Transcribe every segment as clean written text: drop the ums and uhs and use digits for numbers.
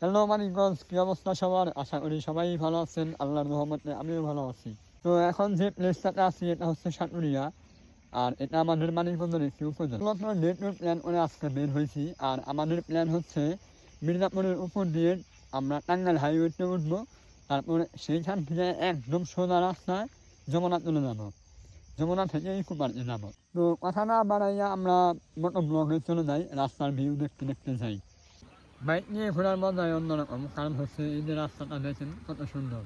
Hello Manikganj, কি অবস্থা সবার? আশা করি সবাই ভালো আছেন। আল্লাহর রহমতে আমিও ভালো আছি। তো এখন যে প্লেসটাতে আছি এটা হচ্ছে সাটুরিয়া। আর এটা আমাদের মানিকগঞ্জের একটি উপজেলা। মূলত ডে ট্যুর প্ল্যান করে আজকে বের হয়েছি। আর আমাদের প্ল্যান হচ্ছে মির্জাপুরের উপর দিয়ে আমরা টাঙ্গাইল হাইওয়েতে উঠবো। তারপরে সেইখান থেকে একদম সোজা রাস্তায় যমুনা চলে যাবো। যমুনা থেকে ইকো পার্কে যাবো। তো কথা না বাড়াইয়া আমরা মোটো ব্লগে চলে যাই, রাস্তার ভিউ দেখতে দেখতে যাই। বাইক নিয়ে ঘোরার মজাই অন্যরকম, কারণ হচ্ছে এই যে রাস্তাটা দেখেন কত সুন্দর,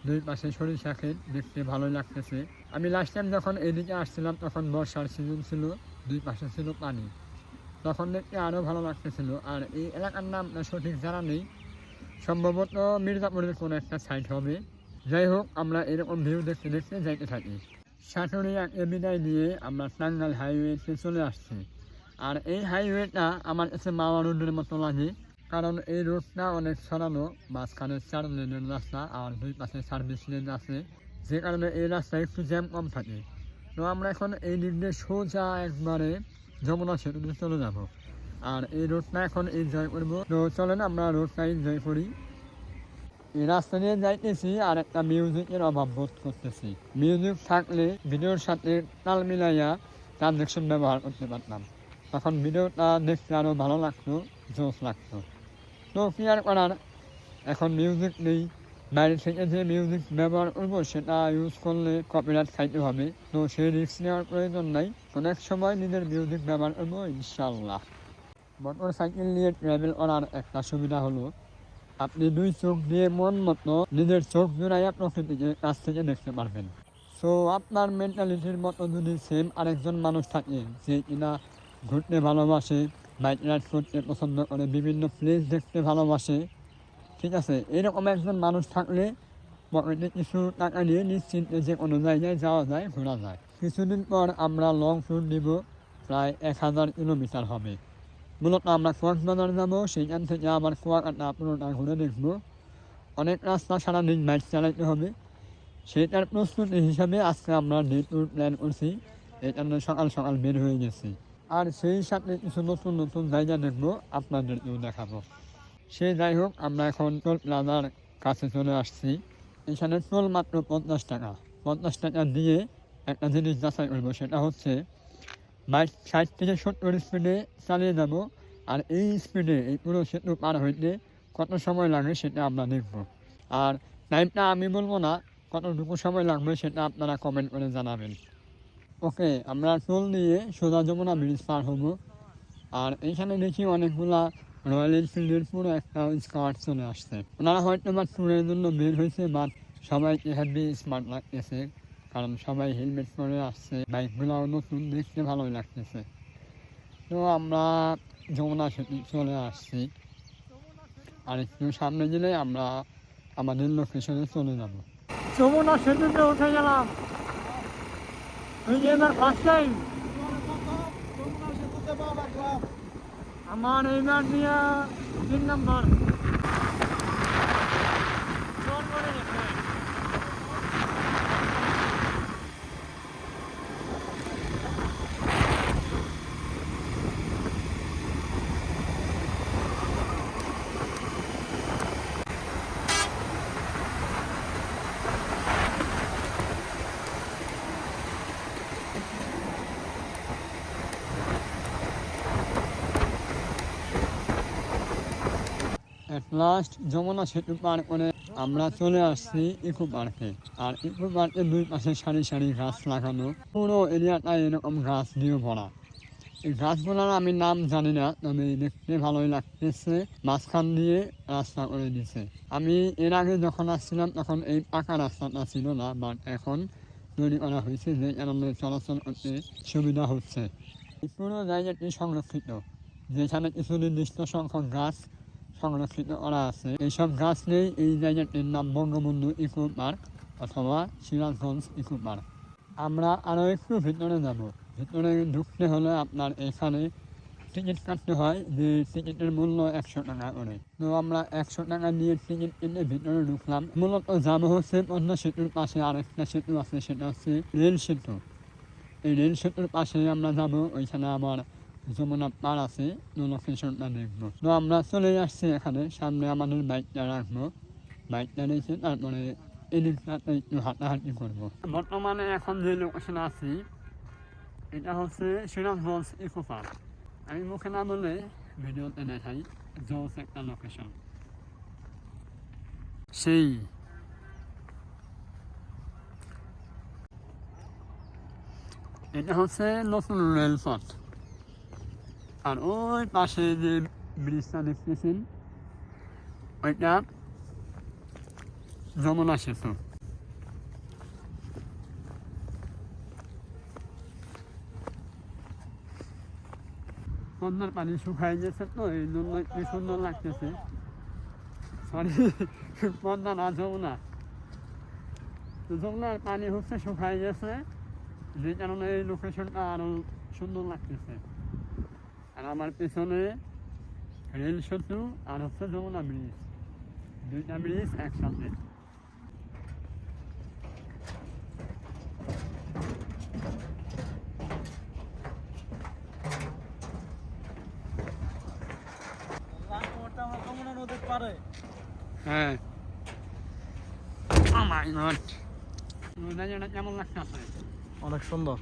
দুই পাশে সরিষা ক্ষেত, দেখতে ভালোই লাগতেছে। আমি লাস্ট টাইম যখন এদিকে আসছিলাম তখন বর্ষার সিজন ছিল, দুই পাশে ছিল পানি, তখন দেখতে আরও ভালো লাগতেছিল। আর এই এলাকার নাম সঠিক জানা নেই, সম্ভবত মির্জাপুরের কোনো একটা সাইট হবে। যাই হোক, আমরা এরকম ভিউ দেখতে দেখতে যাইতে থাকি। সাটুরিয়াকে বিদায় দিয়ে আমরা টাঙ্গাইল হাইওয়েতে চলে আসছি। আর এই হাইওয়েটা আমার কাছে মাওয়া রোডের মতো লাগে, কারণ এই রোডটা অনেক সরানো, মাঝখানে 4 লেনের রাস্তা আর দুই পাশে সার্ভিস লেন আছে, যে কারণে এই রাস্তায় একটু জ্যাম কম থাকে। তো আমরা এখন এই দিক দিয়ে সোজা একবারে যমুনা সেতুতে চলে যাব। আর এই রোডটা এখন এনজয় করবো। তো চলেন আমরা রোডটা এনজয় করি। এই রাস্তা দিয়ে যাইতেছি আর একটা মিউজিকের অভাব বোধ করতেছি। মিউজিক থাকলে ভিডিওর সাথে তাল মিলাইয়া ট্রানজেকশন ব্যবহার করতে পারতাম, তখন ভিডিওটা দেখতে আরও ভালো লাগতো, জোশ লাগতো। তো কি আর করার, এখন মিউজিক নেই। বাইরে থেকে যে মিউজিক ব্যবহার করবো সেটা ইউজ করলে কপিরাইট খাইতে হবে, তো সেই রিস্ক নেওয়ার প্রয়োজন নাই। অনেক সময় নিজের মিউজিক ব্যবহার করবো ইনশাল্লাহ। মোটর সাইকেল নিয়ে ট্রাভেল করার একটা সুবিধা হলো আপনি দুই চোখ দিয়ে মন মতো নিজের চোখ জোড়াইয়া প্রকৃতিকে কাছ থেকে দেখতে পারবেন। সো আপনার মেন্টালিটির মতো যদি সেম আরেকজন মানুষ থাকে যে কিনা ঘুরতে ভালোবাসে, বাইক রাইড করতে পছন্দ করে, বিভিন্ন প্লেস দেখতে ভালোবাসে, ঠিক আছে, এরকম একজন মানুষ থাকলে পকেটে কিছু টাকা দিয়ে নিশ্চিন্তে যে কোনো জায়গায় যাওয়া যায়, ঘোরা যায়। কিছুদিন পর আমরা লং ট্যুর দিব, প্রায় 1000 কিলোমিটার হবে। মূলত আমরা কক্সবাজার যাবো, সেইখান থেকে আবার কুয়াকাটা পুরোটা ঘুরে দেখবো। অনেক রাস্তা সারাদিন বাইক চালাইতে হবে, সেইটার প্রস্তুতি হিসাবে আজকে আমরা ডে ট্যুর প্ল্যান করছি। এই জন্য সকাল সকাল বের হয়ে গেছি। আর সেই সাথে কিছু নতুন নতুন জায়গা দেখবো, আপনাদেরকেও দেখাবো। সে যাই হোক, আমরা এখন টোল প্লাজার কাছে চলে আসছি। এখানে টোল মাত্র 50 টাকা। 50 টাকা দিয়ে একটা জিনিস যাচাই করবো, সেটা হচ্ছে বাইক 60 থেকে 70 স্পিডে চালিয়ে যাব। আর এই স্পিডে এই পুরো সেতু পার হইতে কত সময় লাগে সেটা আমরা দেখব। আর টাইমটা আমি বলবো না, কতটুকু সময় লাগবে সেটা আপনারা কমেন্ট করে জানাবেন। ওকে, আমরা টোল নিয়ে সোজা যমুনা ব্রিজ পার হব। আর এইখানে দেখি অনেকগুলা রয়্যাল এনফিল্ডের পুরো একটা স্কোয়াড চলে আসছে। ওনারা হয়তো বা ট্যুরের জন্য বের হয়েছে, বাট সবাইকে হেভি স্মার্ট লাগতেছে, কারণ সবাই হেলমেট পরে আসছে, বাইকগুলোও নতুন, দেখতে ভালোই লাগতেছে। তো আমরা যমুনা সেতু চলে আসছি। আর একটু সামনে গেলে আমরা আমাদের লোকেশনে চলে যাব। যমুনা সেতুতে উঠে গেলাম, ফার্স্ট টাইম আমার এইবার নিয়ে 3 নম্বর। অ্যাট লাস্ট যমুনা সেতু পার করে আমরা চলে আসছি ইকো পার্কে। আর ইকো পার্কের দুই পাশে সারি সারি গাছ লাগানো, পুরো এরিয়াটাই এরকম গাছ দিয়ে ভরা। এই গাছগুলোর আমি নাম জানি না, তবে দেখতে ভালোই লাগতেছে। মাঝখান দিয়ে রাস্তা করে দিছে। আমি এর আগে যখন আসছিলাম তখন এই পাকা রাস্তাটা ছিল না, বাট এখন তৈরি করা হয়েছে, যে কারণে চলাচল করতে সুবিধা হচ্ছে। এই পুরো জায়গাটি সংরক্ষিত, যেখানে কিছু নির্দিষ্ট সংখ্যক গাছ সংরক্ষিত করা আছে। এইসব গাছ নেই এই জায়গাটির নাম বঙ্গবন্ধু ইকো পার্ক অথবা সিরাজগঞ্জ ইকো পার্ক। আমরা আরও একটু ভিতরে যাব। ভিতরে ঢুকতে হলে আপনার এখানে টিকিট কাটতে হয়, যে টিকিটের মূল্য 100 টাকা করে। তো আমরা 100 টাকা দিয়ে টিকিট কিনে ভিতরে ঢুকলাম। মূলত যাবো হচ্ছে পদ্মা সেতুর পাশে আরেকটা সেতু আছে, সেটা হচ্ছে রেল সেতু। এই রেল সেতুর পাশে আমরা যাব, ওইখানে আবার যমুনা পার আছে লোকেশনটা দেখবো। তো আমরা চলে আসছি এখানে, সামনে আমাদের বাইকটা রাখবো, বাইকটা রেখে তারপরে এদিকটাতে একটু হাঁটাহাঁটি করবো। বর্তমানে এখন যে লোকেশনে আছি এটা হচ্ছে সিরাজগঞ্জ ইকো পার্ক। আমি মুখে না বলে ভিডিওতে দেখাই, জোস একটা লোকেশন। সেই এটা হচ্ছে নতুন রেলপথ, আর ওই পাশে যে ব্রিজটা দেখতেছেন ওইটা যমুনা সেতু। পদ্মার পানি শুকাই গেছে তো এই জন্য একটু সুন্দর লাগতেছে। সরি, পদ্মা না যমুনা। যমুনার পানি হচ্ছে শুকাই গেছে, যে কারণে এই লোকেশনটা আরো সুন্দর লাগতেছে। আর আমার পেছনে রেল সেতু আর হচ্ছে যমুনা ব্রিজ, দুইটা ব্রিজ একসাথে। হ্যাঁ, কেমন লাগতেছে? অনেক সুন্দর।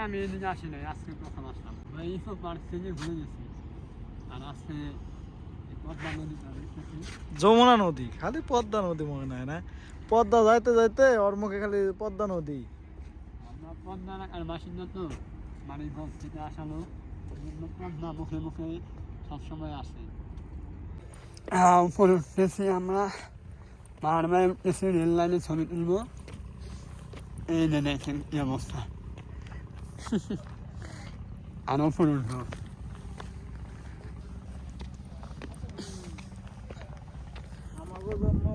আমি এদিকে আসি নাই, আজকে প্রথম আসলাম। এই সব পার্ক থেকে ঘুরে গেছি, আর আজকে পদ্মা নদীটা দেখতেছি। যমুনা নদী, খালি পদ্মা নদী মনে হয় না? পদ্মা যাইতে যাইতে ওর মুখে খালি পদ্মা নদী। আমরা পদ্মা এলাকার বাসিন্দা তো, মানিকগঞ্জ থেকে আসানো, পদ্মা মুখে মুখে সবসময় আসে। উপরে উঠতেছি আমরা, পাহাড় বাই উঠতেছি, রেল লাইনে ছবি তুলব। এই যে দেখেন কি অবস্থা। আরো উপরে উঠবো। আমাদের জন্য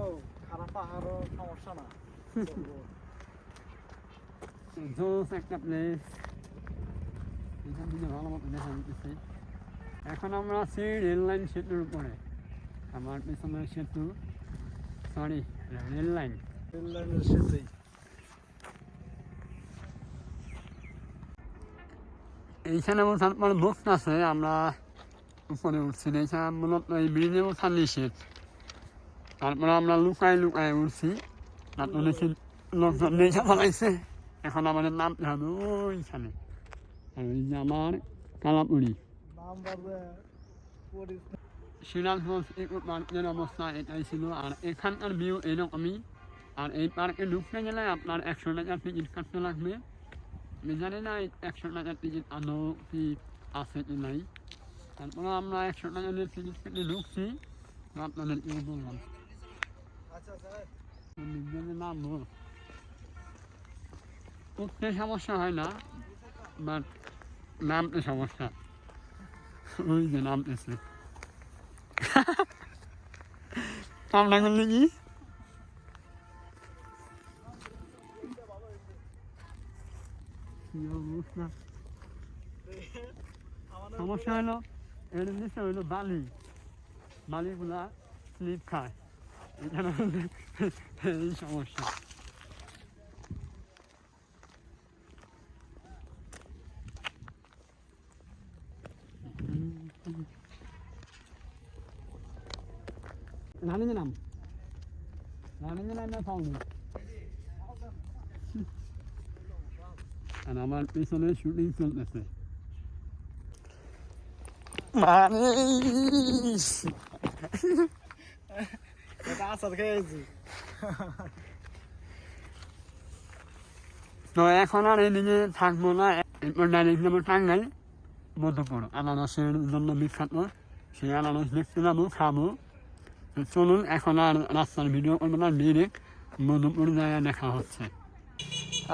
খারাপ পাহাড়ও সমস্যা না। জোস একটা প্লেস, এখান থেকে ভালো মতো দেখা যেতেছে। এখন আমরা আছি রেল লাইন সেতুর উপরে। আমার পেছনের সেতু, সরি রেল লাইন। রেল লাইনের সাথেই এইখানে ওঠার পর বক্স আছে, আমরা উপরে উঠছি। এইখানে মূলত এই ব্রিজে ওঠা নিষেধ। তারপরে আমরা লুকায় লুকায় উঠছি, তারপরে দেখি লোকজন দেখে ফেলাইছে। এখন আমাদের নামতে হবে ওইখানে। আর ওই যে আমার কালাপুরি। সিরাজগঞ্জ ইকো পার্কের অবস্থা এটাই ছিল, আর এখানকার ভিউ এরকমই। আর এই পার্কে ঢুকতে গেলে আপনার 100 টাকার টিকিট কাটতে লাগবে। আমি জানি না 100 টাকার টিকিট আদৌ কি আছে কি নাই। তারপরে আমরা 100 টাকা দিয়ে টিকিট কেটে ঢুকছি, আপনাদেরকে বললাম। নামবো, উঠতে সমস্যা হয় না, বাট নামতে সমস্যা। ওই যে নামতেছে। কামনা করলে কি সমস্যা হলো, এর নিচে হইলো বালি, বালিগুলা স্লিপ খায়, এই সমস্যা। রানিং নাম না পাওনি। আর আমার পিছনে শুটিং চলতেছে। তো এখন আর এদিকে থাকবো না, এরপর ডাইরেক্ট যাবো টাঙ্গাইল মধুপুর, আনারসের জন্য বিখ্যাত। সেই আনারস দেখতে যাবো, খাবো। চলুন এখন আর রাস্তার ভিডিও করবো না, ডিরেক্ট মধুপুর জায়গায় দেখা হচ্ছে।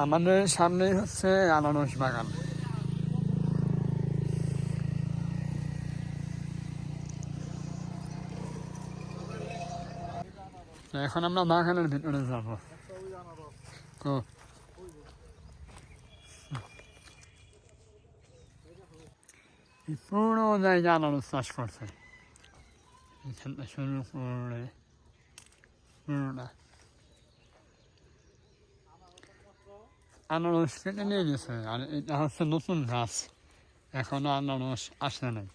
আমাদের সামনেই হচ্ছে আনারস বাগান। এখন আমরা বাগানের ভিতরে যাবো। তো পুরো জায়গা আনারস চাষ করছে, এখানটা শুরু করে পুরোটা আনারস কেটে নিয়ে গেছে। আর এটা হচ্ছে নতুন গাছ। এখনো আনারস আসে নাই।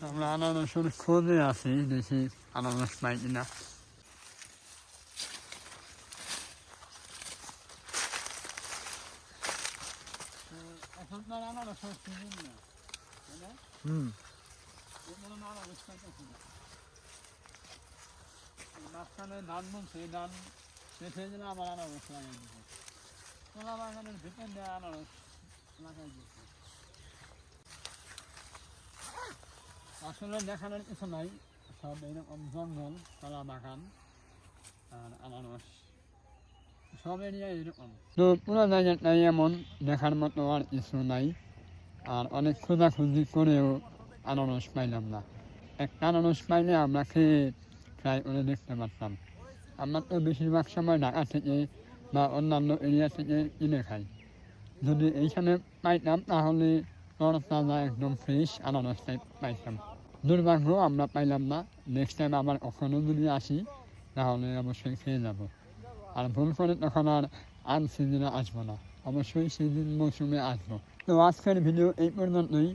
আমরা আনারসের খোঁজে আছি, দেখি আনারস পাই কিনা। এখন তো আর আনারসের সিজন না, তাই না? হুম এগুলো না আনারস পাইতেছি না। মাঝখানে ধান বুনছে, ধান শেষ হয়ে গেলে আবার আনারস লাগাই দিচ্ছে। কলা বাগানের ভিতর দিয়ে আনারস লাগাই দিচ্ছে। আসলে দেখানোর কিছু নাই, সব এরকম জঙ্গল, কলা বাগান আর আনারস সব এরিয়া এরকম। তো পুরো জায়গাটাই এমন, দেখার মতো আর কিছু নাই। আর অনেক খোঁজাখুঁজি করেও আনারস পাইলাম না। একটা আনারস পাইলে আমরা খেয়ে ট্রাই করে দেখতে পারতাম। আমরা তো বেশিরভাগ সময় ঢাকা থেকে বা অন্যান্য এরিয়া থেকে কিনে খাই। যদি এইখানে পাইতাম তাহলে তরতাজা একদম ফ্রেশ আনারসটাই পাইতাম। দুর্ভাগ্য আমরা পাইলাম না। নেক্সট টাইম আবার কখনো যদি আসি তাহলে অবশ্যই খেয়ে যাব। আর ভুল করে তখন আর আনসিজনে আসবো না, অবশ্যই সিজন মৌসুমে আসবো। তো আজকের ভিডিও এই পর্যন্তই।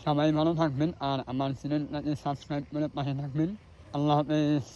সবাই ভালো থাকবেন আর আমার চ্যানেলটাকে সাবস্ক্রাইব করে পাশে থাকবেন। আল্লাহ হাফেজ।